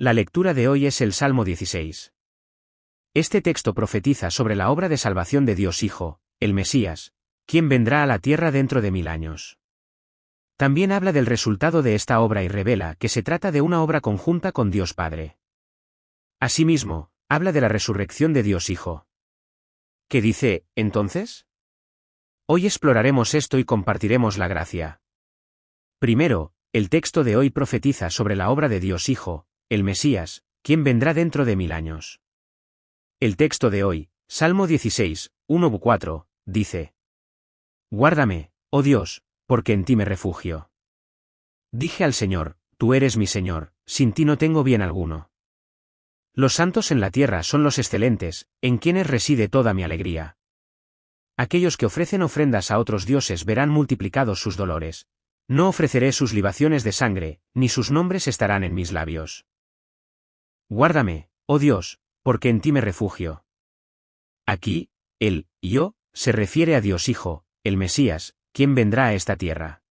La lectura de hoy es el Salmo 16. Este texto profetiza sobre la obra de salvación de Dios Hijo, el Mesías, quien vendrá a la tierra dentro de 1000 años. También habla del resultado de esta obra y revela que se trata de una obra conjunta con Dios Padre. Asimismo, habla de la resurrección de Dios Hijo. ¿Qué dice, entonces? Hoy exploraremos esto y compartiremos la gracia. Primero, el texto de hoy profetiza sobre la obra de Dios Hijo, el Mesías, quien vendrá dentro de 1000 años. El texto de hoy, Salmo 16, 1-4, dice: Guárdame, oh Dios, porque en ti me refugio. Dije al Señor, tú eres mi Señor, sin ti no tengo bien alguno. Los santos en la tierra son los excelentes, en quienes reside toda mi alegría. Aquellos que ofrecen ofrendas a otros dioses verán multiplicados sus dolores. No ofreceré sus libaciones de sangre, ni sus nombres estarán en mis labios. Guárdame, oh Dios, porque en ti me refugio. Aquí, el yo se refiere a Dios Hijo, el Mesías, quien vendrá a esta tierra.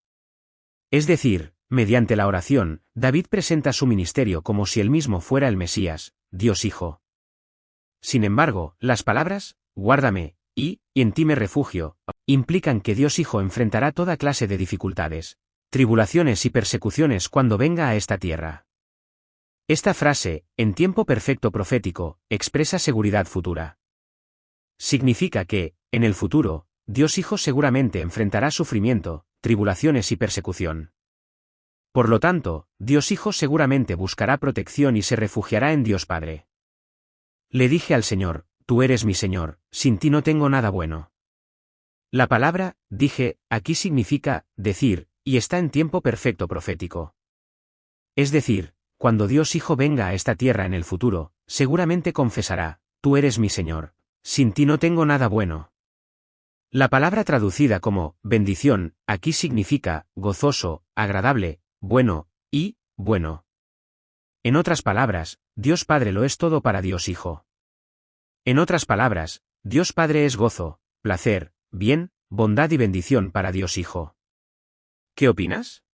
Es decir, mediante la oración, David presenta su ministerio como si él mismo fuera el Mesías, Dios Hijo. Sin embargo, las palabras, guárdame, y en ti me refugio, implican que Dios Hijo enfrentará toda clase de dificultades, tribulaciones y persecuciones cuando venga a esta tierra. Esta frase, en tiempo perfecto profético, expresa seguridad futura. Significa que, en el futuro, Dios Hijo seguramente enfrentará sufrimiento, tribulaciones y persecución. Por lo tanto, Dios Hijo seguramente buscará protección y se refugiará en Dios Padre. Le dije al Señor, tú eres mi Señor, sin ti no tengo nada bueno. La palabra, dije, aquí significa, decir, y está en tiempo perfecto profético. Es decir, cuando Dios Hijo venga a esta tierra en el futuro, seguramente confesará, tú eres mi Señor, sin ti no tengo nada bueno. La palabra traducida como bendición, aquí significa gozoso, agradable, bueno, y bueno. En otras palabras, Dios Padre lo es todo para Dios Hijo. En otras palabras, Dios Padre es gozo, placer, bien, bondad y bendición para Dios Hijo. ¿Qué opinas?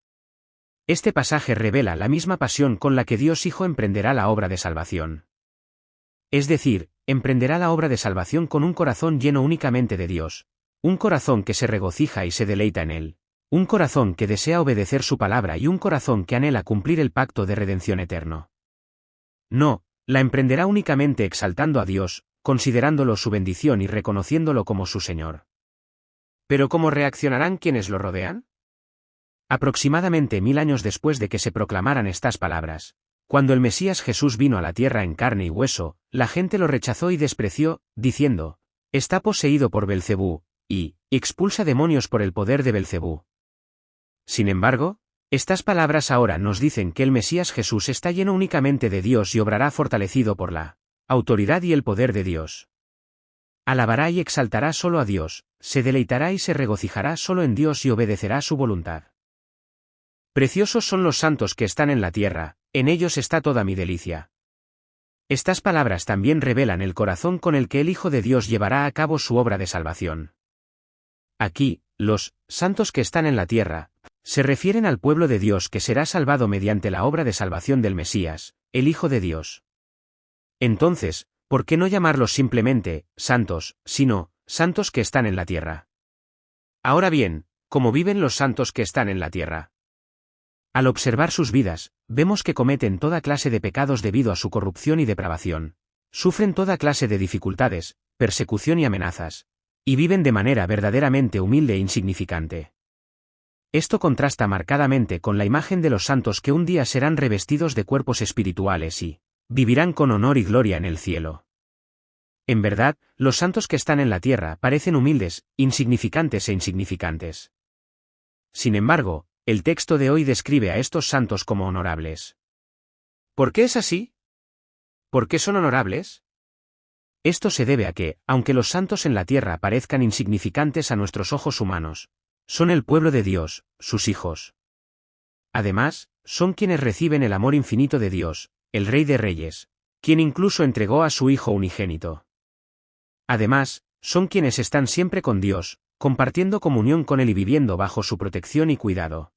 Este pasaje revela la misma pasión con la que Dios Hijo emprenderá la obra de salvación. Es decir, emprenderá la obra de salvación con un corazón lleno únicamente de Dios, un corazón que se regocija y se deleita en Él, un corazón que desea obedecer su palabra y un corazón que anhela cumplir el pacto de redención eterno. No, la emprenderá únicamente exaltando a Dios, considerándolo su bendición y reconociéndolo como su Señor. ¿Pero cómo reaccionarán quienes lo rodean? Aproximadamente 1000 años después de que se proclamaran estas palabras, cuando el Mesías Jesús vino a la tierra en carne y hueso, la gente lo rechazó y despreció, diciendo: está poseído por Belcebú, y expulsa demonios por el poder de Belcebú. Sin embargo, estas palabras ahora nos dicen que el Mesías Jesús está lleno únicamente de Dios y obrará fortalecido por la autoridad y el poder de Dios. Alabará y exaltará solo a Dios, se deleitará y se regocijará solo en Dios y obedecerá su voluntad. Preciosos son los santos que están en la tierra, en ellos está toda mi delicia. Estas palabras también revelan el corazón con el que el Hijo de Dios llevará a cabo su obra de salvación. Aquí, los santos que están en la tierra, se refieren al pueblo de Dios que será salvado mediante la obra de salvación del Mesías, el Hijo de Dios. Entonces, ¿por qué no llamarlos simplemente santos, sino santos que están en la tierra? Ahora bien, ¿cómo viven los santos que están en la tierra? Al observar sus vidas, vemos que cometen toda clase de pecados debido a su corrupción y depravación, sufren toda clase de dificultades, persecución y amenazas, y viven de manera verdaderamente humilde e insignificante. Esto contrasta marcadamente con la imagen de los santos que un día serán revestidos de cuerpos espirituales y vivirán con honor y gloria en el cielo. En verdad, los santos que están en la tierra parecen humildes, insignificantes e insignificantes. Sin embargo, el texto de hoy describe a estos santos como honorables. ¿Por qué es así? ¿Por qué son honorables? Esto se debe a que, aunque los santos en la tierra parezcan insignificantes a nuestros ojos humanos, son el pueblo de Dios, sus hijos. Además, son quienes reciben el amor infinito de Dios, el Rey de Reyes, quien incluso entregó a su Hijo unigénito. Además, son quienes están siempre con Dios, compartiendo comunión con Él y viviendo bajo su protección y cuidado.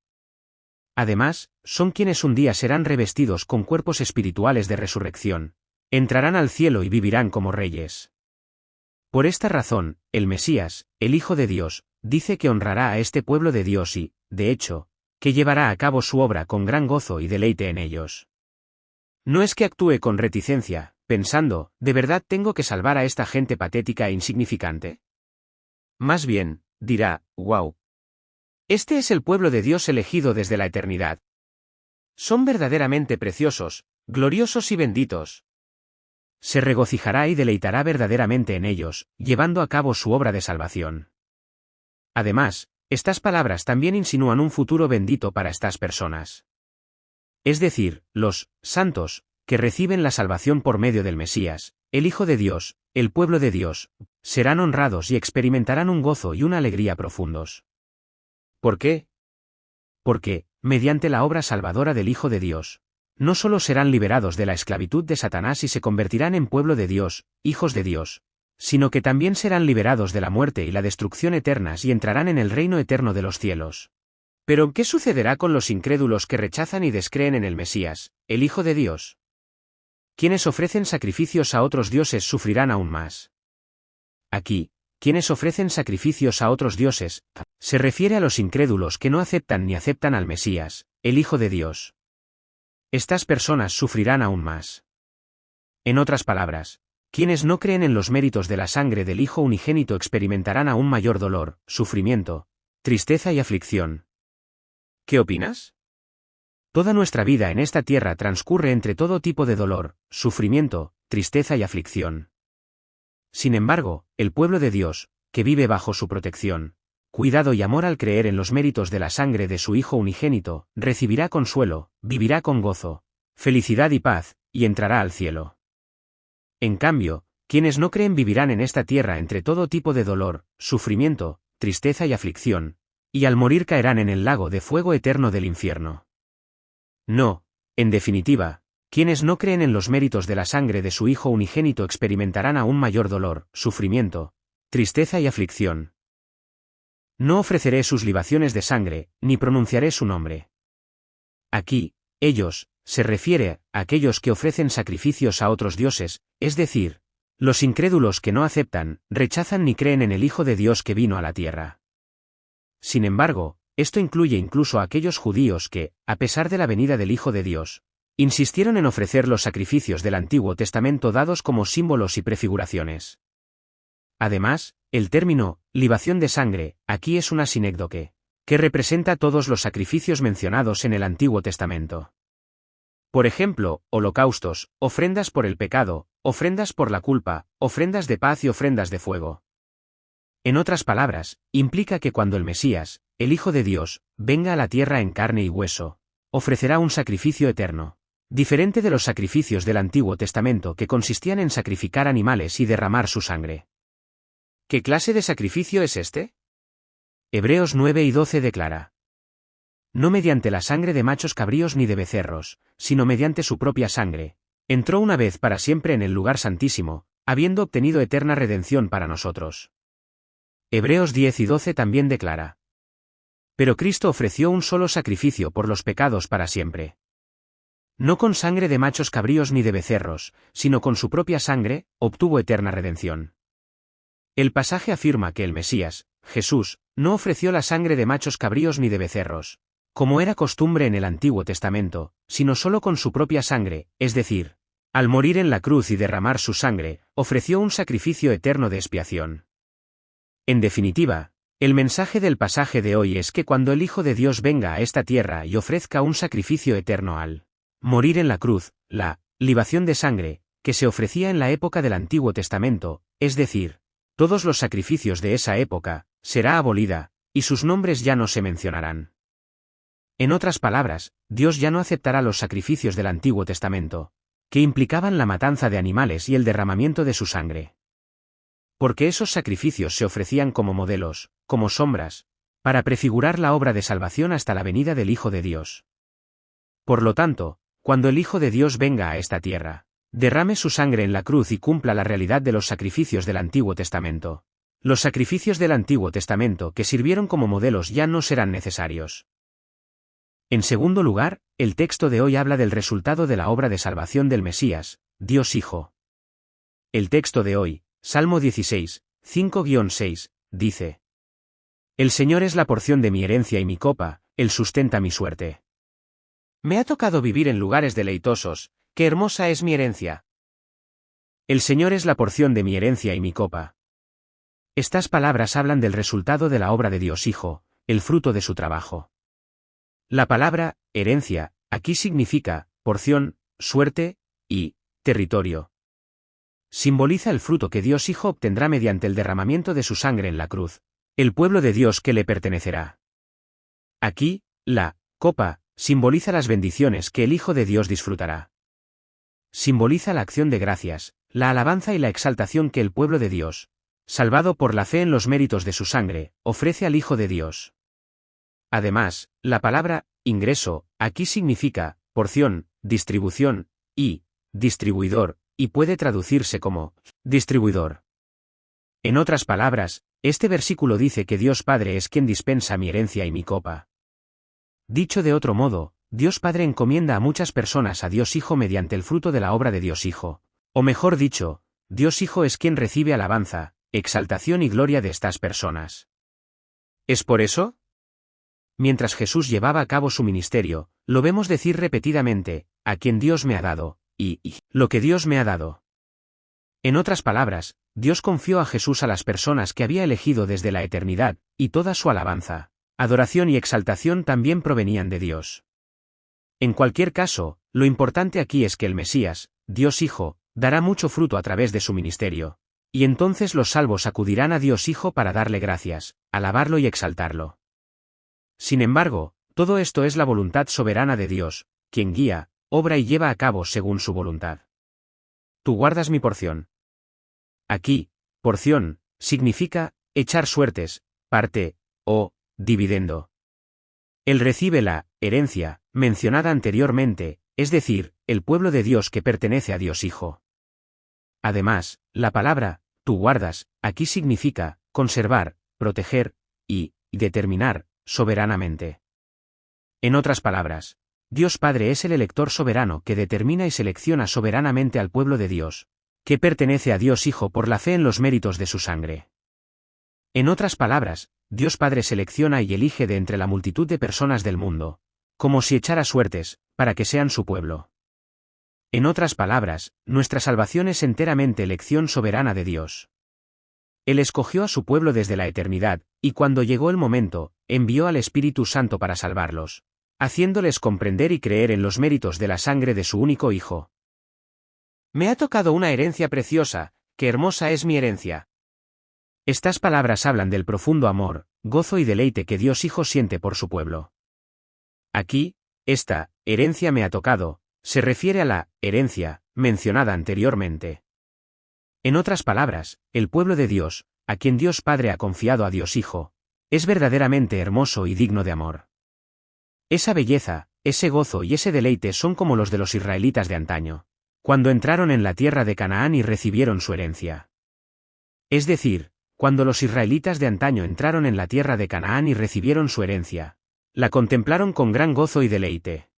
Además, son quienes un día serán revestidos con cuerpos espirituales de resurrección, entrarán al cielo y vivirán como reyes. Por esta razón, el Mesías, el Hijo de Dios, dice que honrará a este pueblo de Dios y, de hecho, que llevará a cabo su obra con gran gozo y deleite en ellos. No es que actúe con reticencia, pensando, ¿de verdad tengo que salvar a esta gente patética e insignificante? Más bien, dirá, wow. Este es el pueblo de Dios elegido desde la eternidad. Son verdaderamente preciosos, gloriosos y benditos. Se regocijará y deleitará verdaderamente en ellos, llevando a cabo su obra de salvación. Además, estas palabras también insinúan un futuro bendito para estas personas. Es decir, los santos, que reciben la salvación por medio del Mesías, el Hijo de Dios, el pueblo de Dios, serán honrados y experimentarán un gozo y una alegría profundos. ¿Por qué? Porque, mediante la obra salvadora del Hijo de Dios, no solo serán liberados de la esclavitud de Satanás y se convertirán en pueblo de Dios, hijos de Dios, sino que también serán liberados de la muerte y la destrucción eternas y entrarán en el reino eterno de los cielos. Pero, ¿qué sucederá con los incrédulos que rechazan y descreen en el Mesías, el Hijo de Dios? Quienes ofrecen sacrificios a otros dioses sufrirán aún más. Aquí, quienes ofrecen sacrificios a otros dioses, se refiere a los incrédulos que no aceptan ni aceptan al Mesías, el Hijo de Dios. Estas personas sufrirán aún más. En otras palabras, quienes no creen en los méritos de la sangre del Hijo unigénito experimentarán aún mayor dolor, sufrimiento, tristeza y aflicción. ¿Qué opinas? Toda nuestra vida en esta tierra transcurre entre todo tipo de dolor, sufrimiento, tristeza y aflicción. Sin embargo, el pueblo de Dios, que vive bajo su protección, cuidado y amor al creer en los méritos de la sangre de su Hijo unigénito, recibirá consuelo, vivirá con gozo, felicidad y paz, y entrará al cielo. En cambio, quienes no creen vivirán en esta tierra entre todo tipo de dolor, sufrimiento, tristeza y aflicción, y al morir caerán en el lago de fuego eterno del infierno. No, en definitiva, quienes no creen en los méritos de la sangre de su Hijo unigénito experimentarán aún mayor dolor, sufrimiento, tristeza y aflicción. No ofreceré sus libaciones de sangre, ni pronunciaré su nombre. Aquí, ellos, se refiere a aquellos que ofrecen sacrificios a otros dioses, es decir, los incrédulos que no aceptan, rechazan ni creen en el Hijo de Dios que vino a la tierra. Sin embargo, esto incluye incluso a aquellos judíos que, a pesar de la venida del Hijo de Dios, insistieron en ofrecer los sacrificios del Antiguo Testamento dados como símbolos y prefiguraciones. Además, el término, libación de sangre, aquí es una sinécdoque, que representa todos los sacrificios mencionados en el Antiguo Testamento. Por ejemplo, holocaustos, ofrendas por el pecado, ofrendas por la culpa, ofrendas de paz y ofrendas de fuego. En otras palabras, implica que cuando el Mesías, el Hijo de Dios, venga a la tierra en carne y hueso, ofrecerá un sacrificio eterno, diferente de los sacrificios del Antiguo Testamento que consistían en sacrificar animales y derramar su sangre. ¿Qué clase de sacrificio es este? Hebreos 9 y 12 declara: no mediante la sangre de machos cabríos ni de becerros, sino mediante su propia sangre, entró una vez para siempre en el lugar santísimo, habiendo obtenido eterna redención para nosotros. Hebreos 10 y 12 también declara: pero Cristo ofreció un solo sacrificio por los pecados para siempre. No con sangre de machos cabríos ni de becerros, sino con su propia sangre, obtuvo eterna redención. El pasaje afirma que el Mesías, Jesús, no ofreció la sangre de machos cabríos ni de becerros, como era costumbre en el Antiguo Testamento, sino solo con su propia sangre, es decir, al morir en la cruz y derramar su sangre, ofreció un sacrificio eterno de expiación. En definitiva, el mensaje del pasaje de hoy es que cuando el Hijo de Dios venga a esta tierra y ofrezca un sacrificio eterno al morir en la cruz, la libación de sangre, que se ofrecía en la época del Antiguo Testamento, es decir, todos los sacrificios de esa época, será abolida, y sus nombres ya no se mencionarán. En otras palabras, Dios ya no aceptará los sacrificios del Antiguo Testamento, que implicaban la matanza de animales y el derramamiento de su sangre. Porque esos sacrificios se ofrecían como modelos, como sombras, para prefigurar la obra de salvación hasta la venida del Hijo de Dios. Por lo tanto, cuando el Hijo de Dios venga a esta tierra, derrame su sangre en la cruz y cumpla la realidad de los sacrificios del Antiguo Testamento, los sacrificios del Antiguo Testamento que sirvieron como modelos ya no serán necesarios. En segundo lugar, el texto de hoy habla del resultado de la obra de salvación del Mesías, Dios Hijo. El texto de hoy, Salmo 16, 5-6, dice: El Señor es la porción de mi herencia y mi copa, Él sustenta mi suerte. Me ha tocado vivir en lugares deleitosos, qué hermosa es mi herencia. El Señor es la porción de mi herencia y mi copa. Estas palabras hablan del resultado de la obra de Dios Hijo, el fruto de su trabajo. La palabra, herencia, aquí significa, porción, suerte, y, territorio. Simboliza el fruto que Dios Hijo obtendrá mediante el derramamiento de su sangre en la cruz, el pueblo de Dios que le pertenecerá. Aquí, la copa simboliza las bendiciones que el Hijo de Dios disfrutará. Simboliza la acción de gracias, la alabanza y la exaltación que el pueblo de Dios, salvado por la fe en los méritos de su sangre, ofrece al Hijo de Dios. Además, la palabra ingreso aquí significa porción, distribución, y distribuidor, y puede traducirse como distribuidor. En otras palabras, este versículo dice que Dios Padre es quien dispensa mi herencia y mi copa. Dicho de otro modo, Dios Padre encomienda a muchas personas a Dios Hijo mediante el fruto de la obra de Dios Hijo. O mejor dicho, Dios Hijo es quien recibe alabanza, exaltación y gloria de estas personas. ¿Es por eso? Mientras Jesús llevaba a cabo su ministerio, lo vemos decir repetidamente, a quien Dios me ha dado, y lo que Dios me ha dado. En otras palabras, Dios confió a Jesús a las personas que había elegido desde la eternidad, y toda su alabanza, adoración y exaltación también provenían de Dios. En cualquier caso, lo importante aquí es que el Mesías, Dios Hijo, dará mucho fruto a través de su ministerio, y entonces los salvos acudirán a Dios Hijo para darle gracias, alabarlo y exaltarlo. Sin embargo, todo esto es la voluntad soberana de Dios, quien guía, obra y lleva a cabo según su voluntad. Tú guardas mi porción. Aquí, porción, significa, echar suertes, parte, o, dividendo. Él recibe la herencia, mencionada anteriormente, es decir, el pueblo de Dios que pertenece a Dios Hijo. Además, la palabra, tú guardas, aquí significa, conservar, proteger, y determinar, soberanamente. En otras palabras, Dios Padre es el elector soberano que determina y selecciona soberanamente al pueblo de Dios, que pertenece a Dios Hijo por la fe en los méritos de su sangre. En otras palabras, Dios Padre selecciona y elige de entre la multitud de personas del mundo, como si echara suertes, para que sean su pueblo. En otras palabras, nuestra salvación es enteramente elección soberana de Dios. Él escogió a su pueblo desde la eternidad, y cuando llegó el momento, envió al Espíritu Santo para salvarlos, haciéndoles comprender y creer en los méritos de la sangre de su único Hijo. Me ha tocado una herencia preciosa, qué hermosa es mi herencia. Estas palabras hablan del profundo amor, gozo y deleite que Dios Hijo siente por su pueblo. Aquí, esta herencia me ha tocado, se refiere a la herencia mencionada anteriormente. En otras palabras, el pueblo de Dios, a quien Dios Padre ha confiado a Dios Hijo, es verdaderamente hermoso y digno de amor. Esa belleza, ese gozo y ese deleite son como los de los israelitas de antaño, cuando entraron en la tierra de Canaán y recibieron su herencia. Es decir, cuando los israelitas de antaño entraron en la tierra de Canaán y recibieron su herencia, la contemplaron con gran gozo y deleite.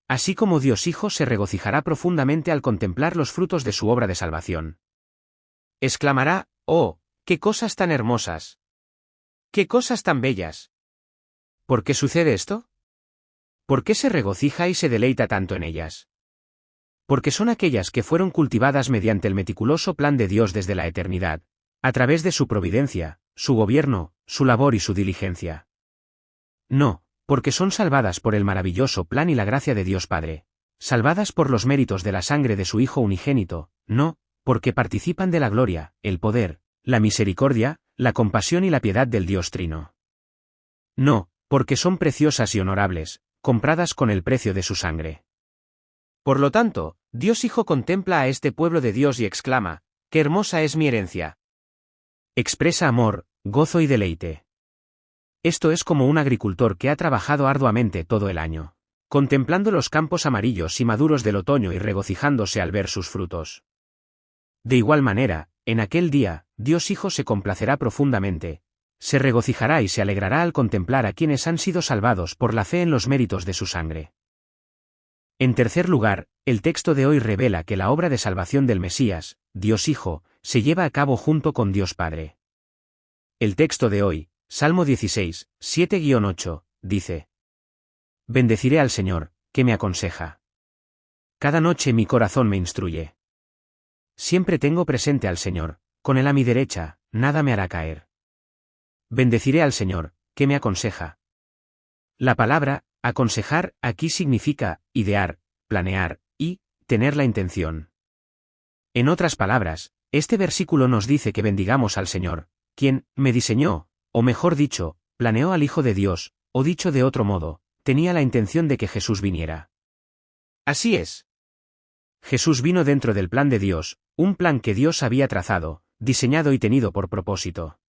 Así como Dios Hijo se regocijará profundamente al contemplar los frutos de su obra de salvación. Exclamará, ¡oh, qué cosas tan hermosas! ¡Qué cosas tan bellas! ¿Por qué sucede esto? ¿Por qué se regocija y se deleita tanto en ellas? Porque son aquellas que fueron cultivadas mediante el meticuloso plan de Dios desde la eternidad, a través de su providencia, su gobierno, su labor y su diligencia. No, porque son salvadas por el maravilloso plan y la gracia de Dios Padre, salvadas por los méritos de la sangre de su Hijo unigénito, no, porque participan de la gloria, el poder, la misericordia, la compasión y la piedad del Dios Trino. No, porque son preciosas y honorables, compradas con el precio de su sangre. Por lo tanto, Dios Hijo contempla a este pueblo de Dios y exclama, ¡qué hermosa es mi herencia! Expresa amor, gozo y deleite. Esto es como un agricultor que ha trabajado arduamente todo el año, contemplando los campos amarillos y maduros del otoño y regocijándose al ver sus frutos. De igual manera, en aquel día, Dios Hijo se complacerá profundamente, se regocijará y se alegrará al contemplar a quienes han sido salvados por la fe en los méritos de su sangre. En tercer lugar, el texto de hoy revela que la obra de salvación del Mesías, Dios Hijo, se lleva a cabo junto con Dios Padre. El texto de hoy, Salmo 16, 7-8, dice: Bendeciré al Señor, que me aconseja. Cada noche mi corazón me instruye. Siempre tengo presente al Señor, con él a mi derecha, nada me hará caer. Bendeciré al Señor, que me aconseja. La palabra, aconsejar, aquí significa, idear, planear, y, tener la intención. En otras palabras, este versículo nos dice que bendigamos al Señor, quien, me diseñó, o mejor dicho, planeó al Hijo de Dios, o dicho de otro modo, tenía la intención de que Jesús viniera. Así es. Jesús vino dentro del plan de Dios, un plan que Dios había trazado, diseñado y tenido por propósito.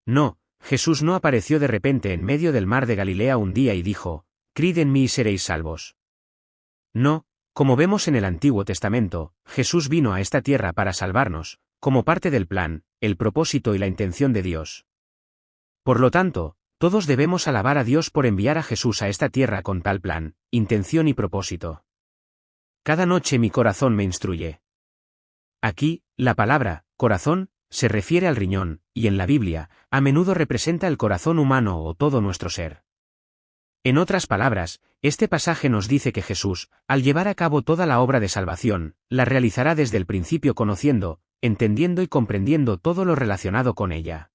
No, Jesús no apareció de repente en medio del mar de Galilea un día y dijo: «Creed en mí y seréis salvos». No, como vemos en el Antiguo Testamento, Jesús vino a esta tierra para salvarnos, como parte del plan, el propósito y la intención de Dios. Por lo tanto, todos debemos alabar a Dios por enviar a Jesús a esta tierra con tal plan, intención y propósito. Cada noche mi corazón me instruye. Aquí, la palabra, corazón, se refiere al riñón, y en la Biblia, a menudo representa el corazón humano o todo nuestro ser. En otras palabras, este pasaje nos dice que Jesús, al llevar a cabo toda la obra de salvación, la realizará desde el principio conociendo, entendiendo y comprendiendo todo lo relacionado con ella.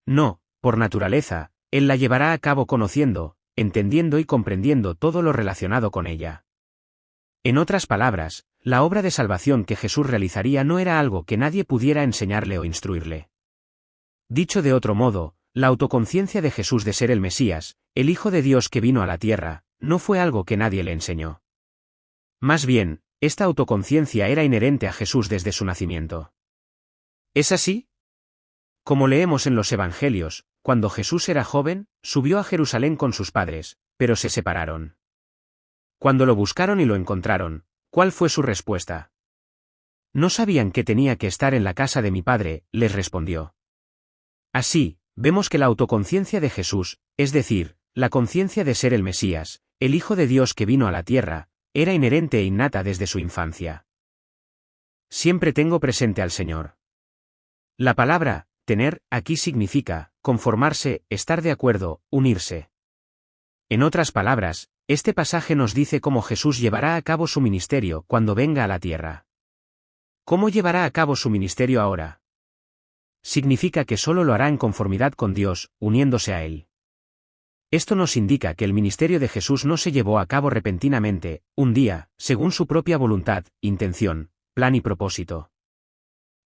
No, por naturaleza, Él la llevará a cabo conociendo, entendiendo y comprendiendo todo lo relacionado con ella. En otras palabras, la obra de salvación que Jesús realizaría no era algo que nadie pudiera enseñarle o instruirle. Dicho de otro modo, la autoconciencia de Jesús de ser el Mesías, el Hijo de Dios que vino a la tierra, no fue algo que nadie le enseñó. Más bien, esta autoconciencia era inherente a Jesús desde su nacimiento. ¿Es así? Como leemos en los Evangelios, cuando Jesús era joven, subió a Jerusalén con sus padres, pero se separaron. Cuando lo buscaron y lo encontraron, ¿cuál fue su respuesta? No sabían que tenía que estar en la casa de mi padre, les respondió. Así, vemos que la autoconciencia de Jesús, es decir, la conciencia de ser el Mesías, el Hijo de Dios que vino a la tierra, era inherente e innata desde su infancia. Siempre tengo presente al Señor. La palabra, tener, aquí significa, conformarse, estar de acuerdo, unirse. En otras palabras, este pasaje nos dice cómo Jesús llevará a cabo su ministerio cuando venga a la tierra. ¿Cómo llevará a cabo su ministerio ahora? Significa que solo lo hará en conformidad con Dios, uniéndose a Él. Esto nos indica que el ministerio de Jesús no se llevó a cabo repentinamente, un día, según su propia voluntad, intención, plan y propósito.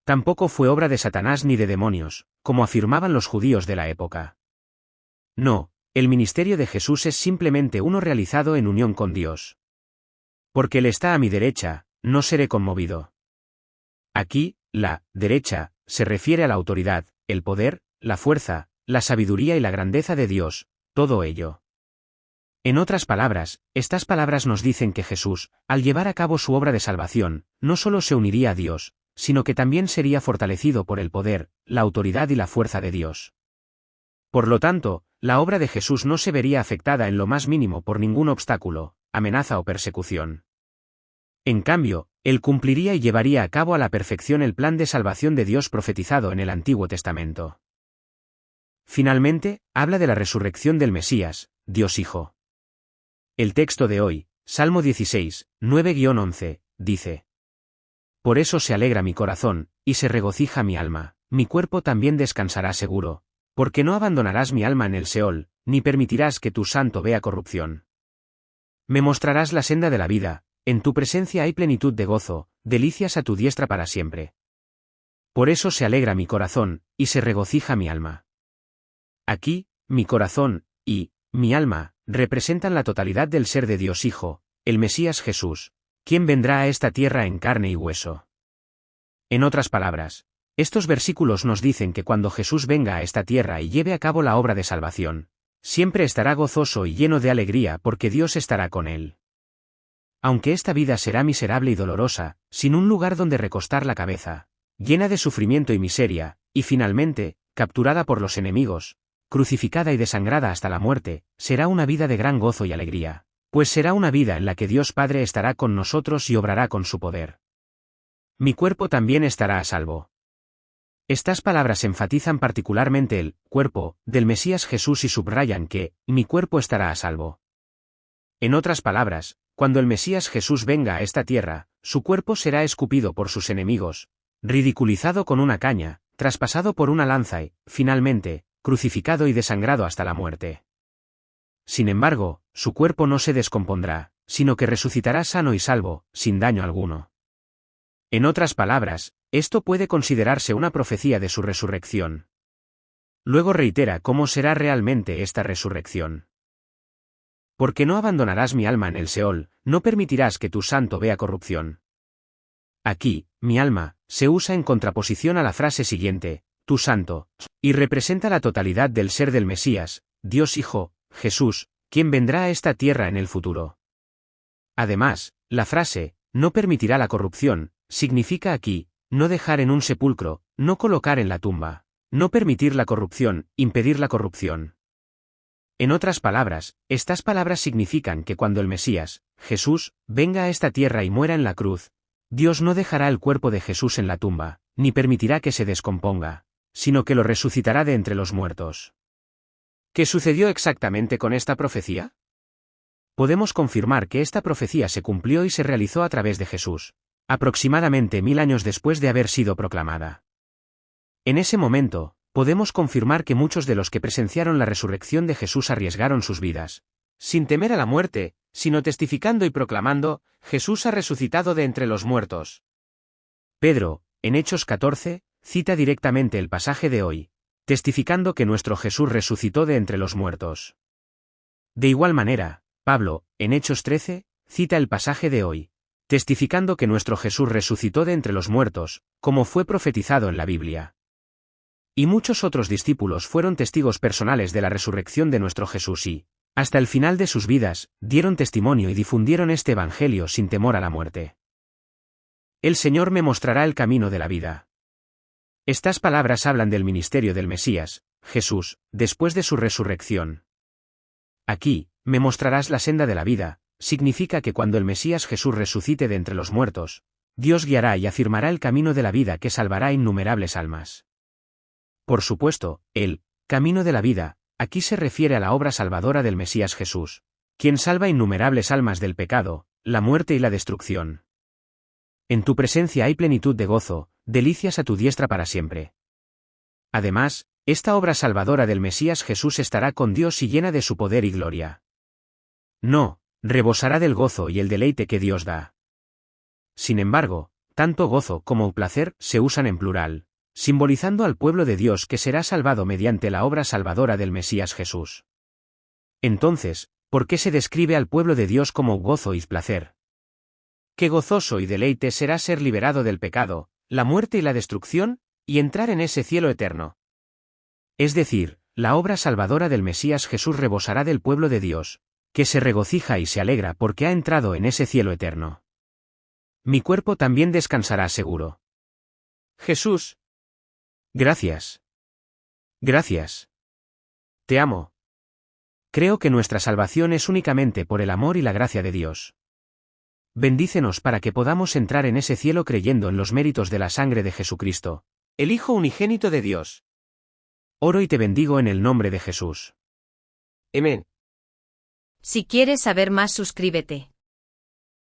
Tampoco fue obra de Satanás ni de demonios, como afirmaban los judíos de la época. No, el ministerio de Jesús es simplemente uno realizado en unión con Dios. Porque Él está a mi derecha, no seré conmovido. Aquí, la derecha, se refiere a la autoridad, el poder, la fuerza, la sabiduría y la grandeza de Dios, todo ello. En otras palabras, estas palabras nos dicen que Jesús, al llevar a cabo su obra de salvación, no solo se uniría a Dios, sino que también sería fortalecido por el poder, la autoridad y la fuerza de Dios. Por lo tanto, la obra de Jesús no se vería afectada en lo más mínimo por ningún obstáculo, amenaza o persecución. En cambio, Él cumpliría y llevaría a cabo a la perfección el plan de salvación de Dios profetizado en el Antiguo Testamento. Finalmente, habla de la resurrección del Mesías, Dios Hijo. El texto de hoy, Salmo 16, 9-11, dice: Por eso se alegra mi corazón, y se regocija mi alma, mi cuerpo también descansará seguro, porque no abandonarás mi alma en el Seol, ni permitirás que tu santo vea corrupción. Me mostrarás la senda de la vida, en tu presencia hay plenitud de gozo, delicias a tu diestra para siempre. Por eso se alegra mi corazón, y se regocija mi alma. Aquí, mi corazón, y mi alma, representan la totalidad del ser de Dios Hijo, el Mesías Jesús, quien vendrá a esta tierra en carne y hueso. En otras palabras, estos versículos nos dicen que cuando Jesús venga a esta tierra y lleve a cabo la obra de salvación, siempre estará gozoso y lleno de alegría porque Dios estará con él. Aunque esta vida será miserable y dolorosa, sin un lugar donde recostar la cabeza, llena de sufrimiento y miseria, y finalmente, capturada por los enemigos, crucificada y desangrada hasta la muerte, será una vida de gran gozo y alegría, pues será una vida en la que Dios Padre estará con nosotros y obrará con su poder. Mi cuerpo también estará a salvo. Estas palabras enfatizan particularmente el cuerpo del Mesías Jesús y subrayan que mi cuerpo estará a salvo. En otras palabras, cuando el Mesías Jesús venga a esta tierra, su cuerpo será escupido por sus enemigos, ridiculizado con una caña, traspasado por una lanza y, finalmente, crucificado y desangrado hasta la muerte. Sin embargo, su cuerpo no se descompondrá, sino que resucitará sano y salvo, sin daño alguno. En otras palabras, esto puede considerarse una profecía de su resurrección. Luego reitera cómo será realmente esta resurrección. Porque no abandonarás mi alma en el Seol, no permitirás que tu santo vea corrupción. Aquí, mi alma, se usa en contraposición a la frase siguiente, tu santo, y representa la totalidad del ser del Mesías, Dios Hijo, Jesús, quien vendrá a esta tierra en el futuro. Además, la frase, no permitirá la corrupción, significa aquí, no dejar en un sepulcro, no colocar en la tumba, no permitir la corrupción, impedir la corrupción. En otras palabras, estas palabras significan que cuando el Mesías, Jesús, venga a esta tierra y muera en la cruz, Dios no dejará el cuerpo de Jesús en la tumba, ni permitirá que se descomponga, sino que lo resucitará de entre los muertos. ¿Qué sucedió exactamente con esta profecía? Podemos confirmar que esta profecía se cumplió y se realizó a través de Jesús, aproximadamente 1000 años después de haber sido proclamada. En ese momento, podemos confirmar que muchos de los que presenciaron la resurrección de Jesús arriesgaron sus vidas, sin temer a la muerte, sino testificando y proclamando, Jesús ha resucitado de entre los muertos. Pedro, en Hechos 14, cita directamente el pasaje de hoy, testificando que nuestro Jesús resucitó de entre los muertos. De igual manera, Pablo, en Hechos 13, cita el pasaje de hoy, testificando que nuestro Jesús resucitó de entre los muertos, como fue profetizado en la Biblia. Y muchos otros discípulos fueron testigos personales de la resurrección de nuestro Jesús y, hasta el final de sus vidas, dieron testimonio y difundieron este evangelio sin temor a la muerte. El Señor me mostrará el camino de la vida. Estas palabras hablan del ministerio del Mesías, Jesús, después de su resurrección. Aquí, me mostrarás la senda de la vida, significa que cuando el Mesías Jesús resucite de entre los muertos, Dios guiará y afirmará el camino de la vida que salvará innumerables almas. Por supuesto, el camino de la vida, aquí se refiere a la obra salvadora del Mesías Jesús, quien salva innumerables almas del pecado, la muerte y la destrucción. En tu presencia hay plenitud de gozo, delicias a tu diestra para siempre. Además, esta obra salvadora del Mesías Jesús estará con Dios y llena de su poder y gloria. No, rebosará del gozo y el deleite que Dios da. Sin embargo, tanto gozo como placer se usan en plural, simbolizando al pueblo de Dios que será salvado mediante la obra salvadora del Mesías Jesús. Entonces, ¿por qué se describe al pueblo de Dios como gozo y placer? Qué gozoso y deleite será ser liberado del pecado, la muerte y la destrucción, y entrar en ese cielo eterno. Es decir, la obra salvadora del Mesías Jesús rebosará del pueblo de Dios, que se regocija y se alegra porque ha entrado en ese cielo eterno. Mi cuerpo también descansará seguro. Jesús. Gracias. Gracias. Te amo. Creo que nuestra salvación es únicamente por el amor y la gracia de Dios. Bendícenos para que podamos entrar en ese cielo creyendo en los méritos de la sangre de Jesucristo, el Hijo unigénito de Dios. Oro y te bendigo en el nombre de Jesús. Amén. Si quieres saber más, suscríbete.